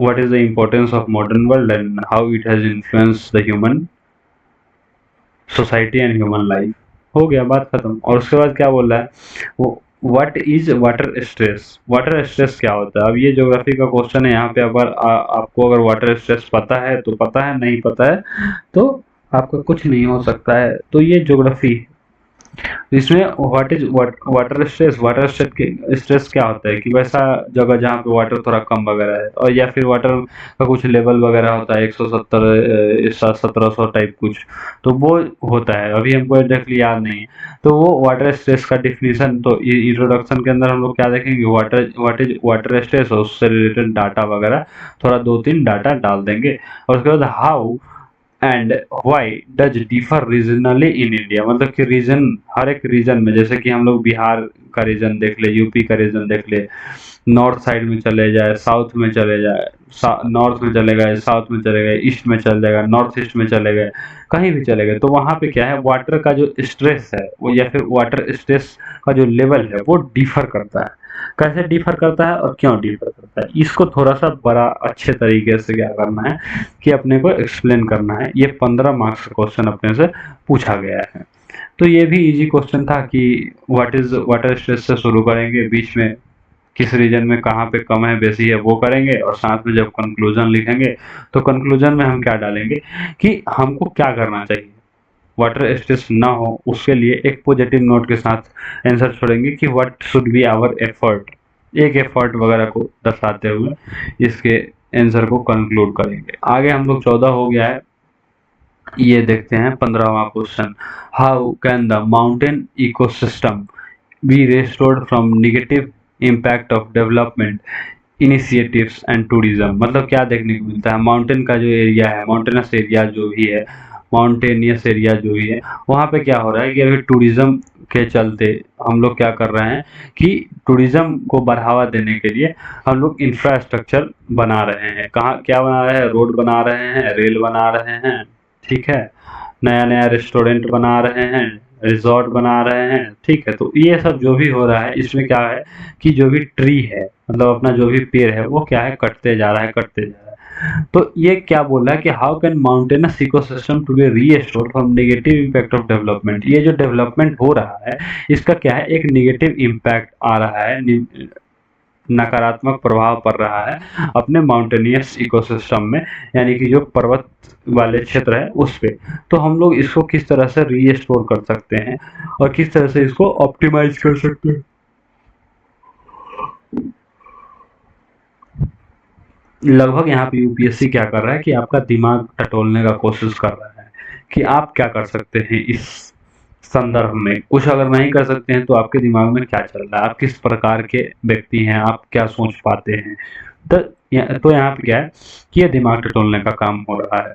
what is the importance of modern world and how it has influenced the human society and human life. हो गया, बात खत्म। और उसके बाद क्या बोल रहा है, वो what is water stress, water stress क्या होता है। अब ये ज्योग्राफी का क्वेश्चन है, यहाँ पे अगर आपको अगर वाटर स्ट्रेस पता है तो पता है, नहीं पता है तो आपका कुछ नहीं हो सकता है। तो ये ज्योग्राफी, इसमें what is water stress, water stress क्या होता है कि वैसा जगह जहाँ पे वाटर थोड़ा कम वगैरह है, और या फिर वाटर का कुछ लेवल वगैरह होता है 170 1700 टाइप कुछ, तो वो होता है। अभी हमको एग्जैक्टली याद नहीं है। तो वो वाटर स्ट्रेस का डिफिनीशन तो इंट्रोडक्शन के अंदर हम लोग क्या देखेंगे, water what is water stress, और उससे रिलेटेड डाटा वगैरह थोड़ा 2-3 डाटा डाल देंगे। और उसके बाद how and why does differ regionally in India, मतलब कि रीजन, हर एक रीजन में, जैसे कि हम लोग बिहार का रीजन देख ले, यूपी का रीजन देख ले, नॉर्थ साइड में चले जाए, साउथ में चले जाए, नॉर्थ में चले गए, साउथ में चले गए, ईस्ट में चले गए, नॉर्थ ईस्ट में चले गए, कहीं भी चले गए, तो वहाँ पे क्या है, वाटर का जो स्ट्रेस है वो, या फिर वाटर स्ट्रेस का जो लेवल है वो डिफर करता है। कैसे डिफर करता है और क्यों डिफर करता है, इसको थोड़ा सा बड़ा अच्छे तरीके से क्या करना है कि अपने को एक्सप्लेन करना है। ये 15 मार्क्स का क्वेश्चन अपने से पूछा गया है। तो ये भी इजी क्वेश्चन था कि व्हाट इज वाटर स्ट्रेस से शुरू करेंगे, बीच में किस रीजन में कहाँ पे कम है बेसी है वो करेंगे, और साथ में जब कंक्लूजन लिखेंगे तो कंक्लूजन में हम क्या डालेंगे कि हमको क्या करना चाहिए वाटर स्ट्रेस ना हो, उसके लिए एक पॉजिटिव नोट के साथ आंसर छोड़ेंगे कि what should be our effort, एक एफर्ट वगैरह को दर्शाते हुए इसके आंसर को कंक्लूड करेंगे। आगे हम लोग 14 हो गया है, ये देखते हैं 15वां question, how can the mountain ecosystem be restored from negative impact of development initiatives and tourism. मतलब क्या देखने को मिलता है, माउंटेन का जो एरिया है, माउंटेनस एरिया जो भी है, माउंटेनियस एरिया जो भी है, वहाँ पे क्या हो रहा है कि अभी टूरिज्म के चलते हम लोग क्या कर रहे हैं कि टूरिज्म को बढ़ावा देने के लिए हम लोग इंफ्रास्ट्रक्चर बना रहे हैं। कहाँ क्या बना रहे हैं, रोड बना रहे हैं, रेल बना रहे हैं, ठीक है, नया नया रेस्टोरेंट बना रहे हैं, रिजॉर्ट बना रहे हैं, ठीक है। तो ये सब जो भी हो रहा है इसमें क्या है कि जो भी ट्री है, मतलब अपना जो भी पेड़ है वो क्या है, कटते जा रहा है, कटते जा रहा है। तो ये क्या बोल रहा है कि how can mountainous ecosystem to be restored from negative impact of development. ये जो डेवलपमेंट हो रहा है इसका क्या है, एक नेगेटिव इम्पैक्ट आ रहा है, नकारात्मक प्रभाव पड़ रहा है अपने माउंटेनियस इकोसिस्टम में, यानी कि जो पर्वत वाले क्षेत्र है उस पे। तो हम लोग इसको किस तरह से रीस्टोर कर सकते हैं और किस तरह से इसको ऑप्टिमाइज कर सकते हैं। लगभग यहाँ पे यूपीएससी क्या कर रहा है कि आपका दिमाग टटोलने का कोशिश कर रहा है कि आप क्या कर सकते हैं इस संदर्भ में। कुछ अगर नहीं कर सकते हैं तो आपके दिमाग में क्या चल रहा है, आप किस प्रकार के व्यक्ति हैं, आप क्या सोच पाते हैं। तो यहाँ पे क्या है कि ये दिमाग टटोलने का काम हो रहा है।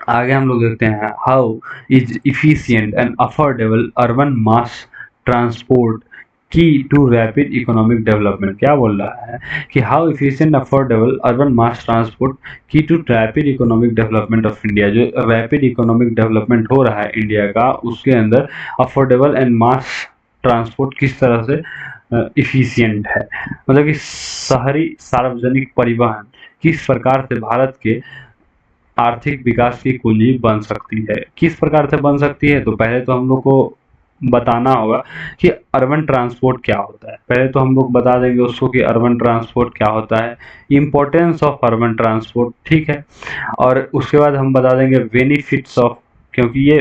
आगे हम लोग देखते हैं how is efficient and affordable urban mass transport key to rapid economic development. क्या बोल रहा है कि how efficient affordable urban mass transport key to rapid economic development of India. जो रैपिड इकोनॉमिक डेवलपमेंट हो रहा है इंडिया का, उसके अंदर अफोर्डेबल एंड मास ट्रांसपोर्ट किस तरह से इफिशिएंट है, मतलब कि शहरी सार्वजनिक परिवहन किस प्रकार से भारत के आर्थिक विकास की कुंजी बन सकती है। किस प्रकार से बन सकती है, तो पहले तो हम लोग को बताना होगा कि अर्बन ट्रांसपोर्ट क्या होता है। पहले तो हम लोग बता देंगे उसको कि अर्बन ट्रांसपोर्ट क्या होता है, इम्पोर्टेंस ऑफ अर्बन ट्रांसपोर्ट, ठीक है। और उसके बाद हम बता देंगे बेनिफिट्स ऑफ, क्योंकि ये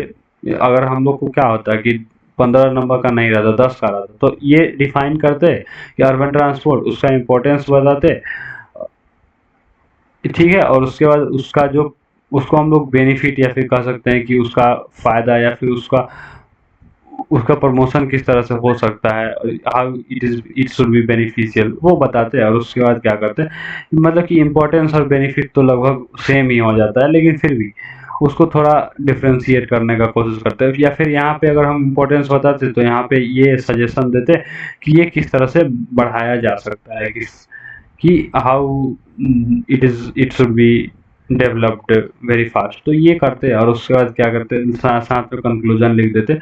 अगर हम लोग को क्या होता है कि 15 नंबर का नहीं रहता, 10 का रहता, तो ये डिफाइन करते कि अर्बन ट्रांसपोर्ट, उसका इम्पोर्टेंस बताते, ठीक है। और उसके बाद उसका जो, उसको हम लोग बेनिफिट या फिर कह सकते हैं कि उसका फायदा या फिर उसका उसका प्रमोशन किस तरह से हो सकता है, how it should be beneficial, वो बताते हैं। और उसके बाद क्या करते हैं, मतलब कि इम्पोर्टेंस और बेनिफिट तो लगभग सेम ही हो जाता है, लेकिन फिर भी उसको थोड़ा डिफ्रेंशिएट करने का कोशिश करते हैं। या फिर यहाँ पे अगर हम इम्पोर्टेंस बताते तो यहाँ पे ये सजेशन देते कि ये किस तरह से बढ़ाया जा सकता है, कि how it should be developed very fast, तो ये करते हैं। और उसके बाद क्या करते हैं, साथ साथ में कंक्लूजन लिख देते,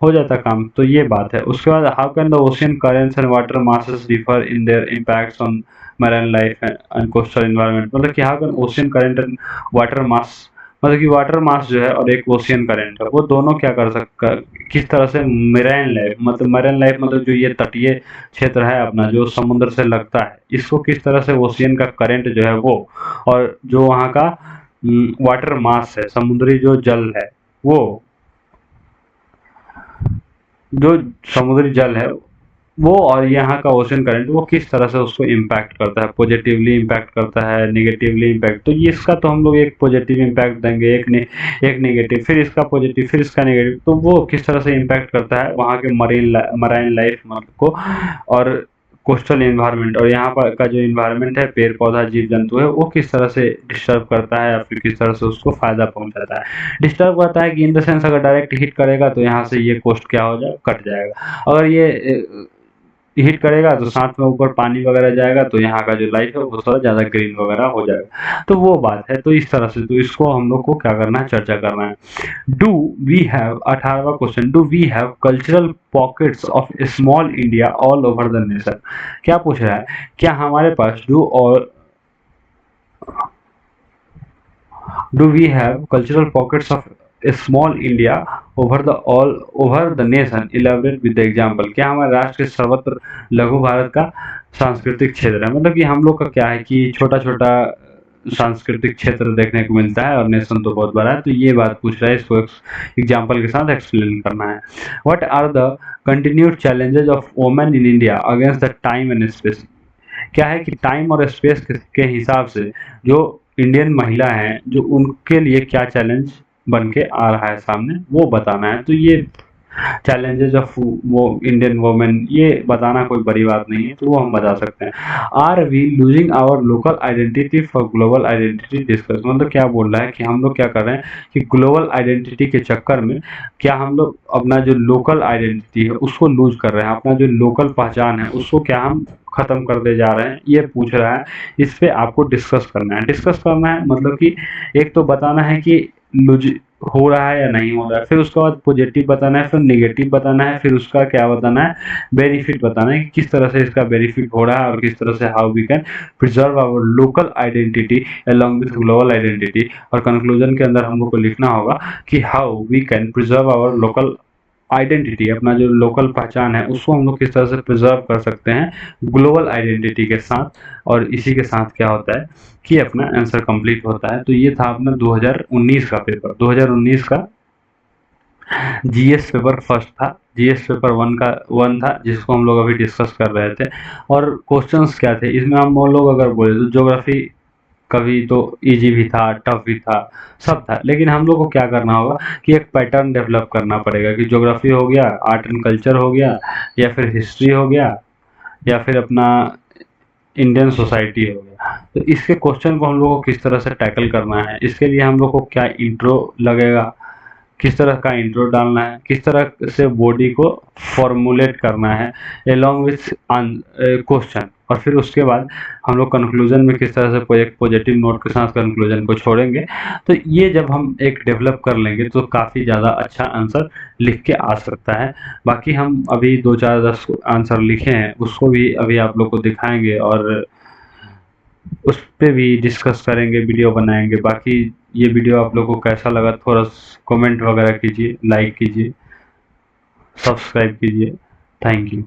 हो जाता काम। तो ये बात है। उसके बाद how can the ocean currents and water masses differ in their impacts on marine life and coastal environment, मतलब कि how can ocean current and water mass, मतलब कि वाटर मास जो है और एक ओशियन करेंट है, वो दोनों क्या कर सकता, किस तरह से मेराइन लाइफ, मतलब मेराइन लाइफ मतलब जो ये तटीय क्षेत्र है अपना, जो समुद्र से लगता है, इसको किस तरह से ओशियन का करंट जो है वो, और जो वहाँ का वाटर मास है, समुद्री जो जल है, वो जो समुद्री जल है वो, और यहाँ का ओशन करंट, वो किस तरह से उसको इम्पैक्ट करता है, पॉजिटिवली इम्पैक्ट करता है, नेगेटिवली इम्पैक्ट। तो ये इसका तो हम लोग एक पॉजिटिव इम्पैक्ट देंगे, एक नेगेटिव, फिर इसका पॉजिटिव, फिर इसका नेगेटिव। तो वो किस तरह से इम्पैक्ट करता है वहाँ के मराइन लाइफ को, और कोस्टल इन्वायरमेंट, और यहाँ पर का जो इन्वायरमेंट है, पेड़ पौधा जीव जंतु है, वो किस तरह से डिस्टर्ब करता है या फिर किस तरह से उसको फायदा पहुंचाता है। डिस्टर्ब करता है कि इन द सेंस अगर डायरेक्ट हिट करेगा तो यहाँ से ये कोस्ट क्या हो जाए, कट जाएगा। अगर ये हिट करेगा तो साथ में ऊपर पानी वगैरह जाएगा, तो यहाँ का जो लाइफ है वो थोड़ा ज़्यादा ग्रीन वगैरह हो जाएगा। तो वो बात है। तो इस तरह से, तो इसको हम लोग को क्या करना है, चर्चा करना है। डू वी हैव, 18वां question, do we have cultural pockets of small India all over the nation. क्या पूछ रहा है, क्या हमारे पास do we have cultural pockets of small India all over the nation, elaborate with the example. क्या हमारे राष्ट्र के सर्वत्र लघु भारत का सांस्कृतिक क्षेत्र है, मतलब कि हम लोग का क्या है कि छोटा छोटा सांस्कृतिक क्षेत्र देखने को मिलता है, और नेशन तो बहुत बड़ा है। तो ये बात पूछ रहा है, इसको एग्जाम्पल के साथ एक्सप्लेन करना है। What are the continued challenges of women in India against the time and space. क्या है कि टाइम और स्पेस के हिसाब से जो इंडियन महिला हैं, जो उनके लिए क्या चैलेंज बन के आ रहा है सामने, वो बताना है। तो ये चैलेंजेस ऑफ वो इंडियन वुमेन, ये बताना कोई बड़ी बात नहीं है, तो वो हम बता सकते हैं। Are we losing our local identity for global identity discuss, मतलब क्या बोल रहा है कि हम लोग क्या कर रहे हैं कि ग्लोबल आइडेंटिटी के चक्कर में क्या हम लोग अपना जो लोकल आइडेंटिटी है उसको लूज कर रहे हैं, अपना जो लोकल पहचान है उसको क्या हम खत्म करते जा रहे हैं, ये पूछ रहा है। इस पे आपको डिस्कस करना है। डिस्कस करना है मतलब कि एक तो बताना है कि लूज हो रहा है या नहीं हो रहा है, फिर उसके बाद पॉजिटिव बताना है, फिर नेगेटिव बताना है, फिर उसका क्या बताना है, बेनिफिट बताना है कि किस तरह से इसका बेनिफिट हो रहा है, और किस तरह से how we can preserve our local identity along with global identity. और कंक्लूजन के अंदर हम लोग को लिखना होगा कि how we can preserve our local identity, अपना जो लोकल पहचान है उसको हम लोग किस तरह से प्रिजर्व कर सकते हैं ग्लोबल आइडेंटिटी के साथ। और इसी के साथ क्या होता है कि अपना आंसर कंप्लीट होता है। तो ये था अपना 2019 का पेपर, 2019 का जीएस पेपर फर्स्ट था। जीएस पेपर वन था, जिसको हम लोग अभी डिस्कस कर रहे थे। और क्वेश्चंस क्या थे इसमें, हम लोग अगर बोले तो ज्योग्राफी कभी तो इजी भी था, टफ भी था, सब था। लेकिन हम लोग को क्या करना होगा कि एक पैटर्न डेवलप करना पड़ेगा कि ज्योग्राफी हो गया, आर्ट एंड कल्चर हो गया, या फिर हिस्ट्री हो गया, या फिर अपना इंडियन सोसाइटी हो गया। तो इसके क्वेश्चन को हम लोग को किस तरह से टैकल करना है, इसके लिए हम लोग को क्या इंट्रो लगेगा, किस तरह का इंट्रो डालना है, किस तरह से बॉडी को फॉर्मुलेट करना है एलॉन्ग विथ क्वेश्चन, और फिर उसके बाद हम लोग कंक्लूजन में किस तरह से एक पॉजिटिव नोट के साथ कंक्लूजन को छोड़ेंगे। तो ये जब हम एक डेवलप कर लेंगे तो काफ़ी ज़्यादा अच्छा आंसर लिख के आ सकता है। बाकी हम अभी 2-4-10 आंसर लिखे हैं, उसको भी अभी आप लोग को दिखाएंगे और उस पे भी डिस्कस करेंगे, वीडियो बनाएंगे। बाकी ये वीडियो आप लोग को कैसा लगा थोड़ा कमेंट वगैरह कीजिए, लाइक कीजिए, सब्सक्राइब कीजिए। Thank you.